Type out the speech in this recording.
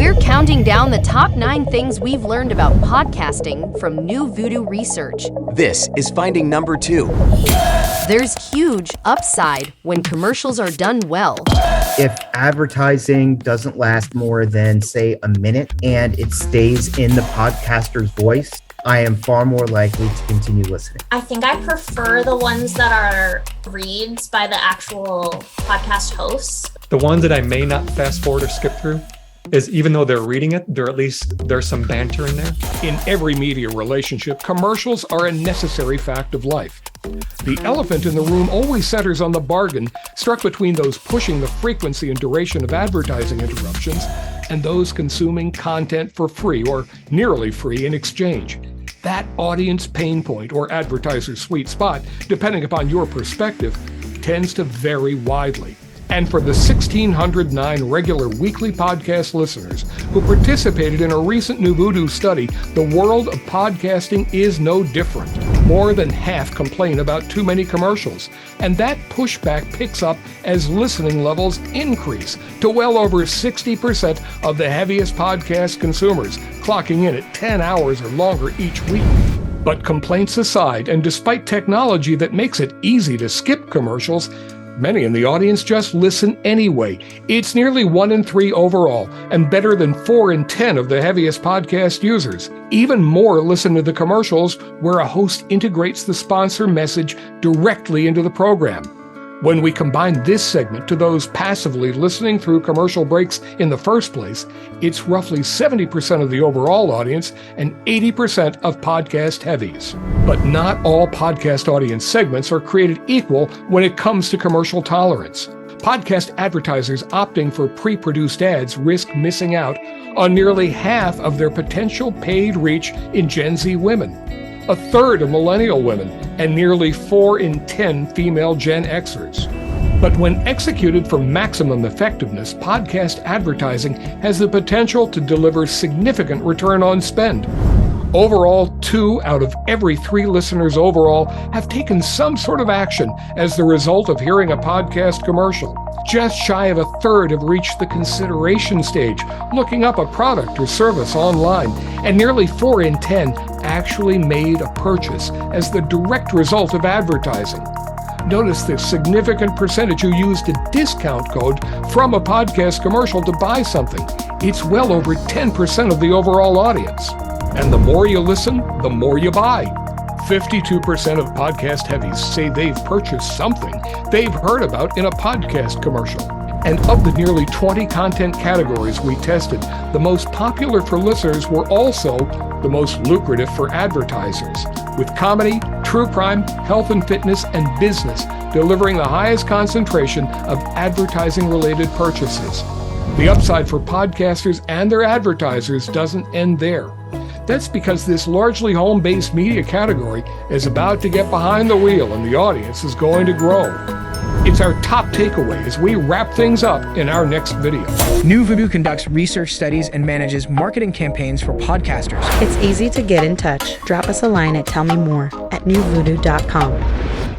We're counting down the top 9 things we've learned about podcasting from New Voodoo research. This is finding number 2. There's huge upside when commercials are done well. If advertising doesn't last more than, say, a minute and it stays in the podcaster's voice, I am far more likely to continue listening. I think I prefer the ones that are reads by the actual podcast hosts. The ones that I may not fast forward or skip through is, even though they're reading it, there's some banter in there. In every media relationship, commercials are a necessary fact of life. The elephant in the room always centers on the bargain struck between those pushing the frequency and duration of advertising interruptions and those consuming content for free or nearly free in exchange. That audience pain point or advertiser sweet spot, depending upon your perspective, tends to vary widely. And for the 1,609 regular weekly podcast listeners who participated in a recent New Voodoo study, the world of podcasting is no different. More than half complain about too many commercials, and that pushback picks up as listening levels increase to well over 60% of the heaviest podcast consumers, clocking in at 10 hours or longer each week. But complaints aside, and despite technology that makes it easy to skip commercials, many in the audience just listen anyway. It's nearly 1 in 3 overall, and better than 4 in 10 of the heaviest podcast users. Even more listen to the commercials where a host integrates the sponsor message directly into the program. When we combine this segment to those passively listening through commercial breaks in the first place, it's roughly 70% of the overall audience and 80% of podcast heavies. But not all podcast audience segments are created equal when it comes to commercial tolerance. Podcast advertisers opting for pre-produced ads risk missing out on nearly half of their potential paid reach in Gen Z women, a third of millennial women, and nearly 4 in 10 female Gen Xers. But when executed for maximum effectiveness, podcast advertising has the potential to deliver significant return on spend. Overall, 2 out of every 3 listeners overall have taken some sort of action as the result of hearing a podcast commercial. Just shy of a third have reached the consideration stage, looking up a product or service online, and nearly 4 in 10 actually made a purchase as the direct result of advertising. Notice the significant percentage who used a discount code from a podcast commercial to buy something. It's well over 10% of the overall audience. And the more you listen, the more you buy. 52% of podcast heavies say they've purchased something they've heard about in a podcast commercial. And of the nearly 20 content categories we tested, the most popular for listeners were also the most lucrative for advertisers, with comedy, true crime, health and fitness, and business delivering the highest concentration of advertising-related purchases. The upside for podcasters and their advertisers doesn't end there. That's because this largely home-based media category is about to get behind the wheel and the audience is going to grow. It's our top takeaway as we wrap things up in our next video. New Voodoo conducts research studies and manages marketing campaigns for podcasters. It's easy to get in touch. Drop us a line at tellmemore@newvoodoo.com.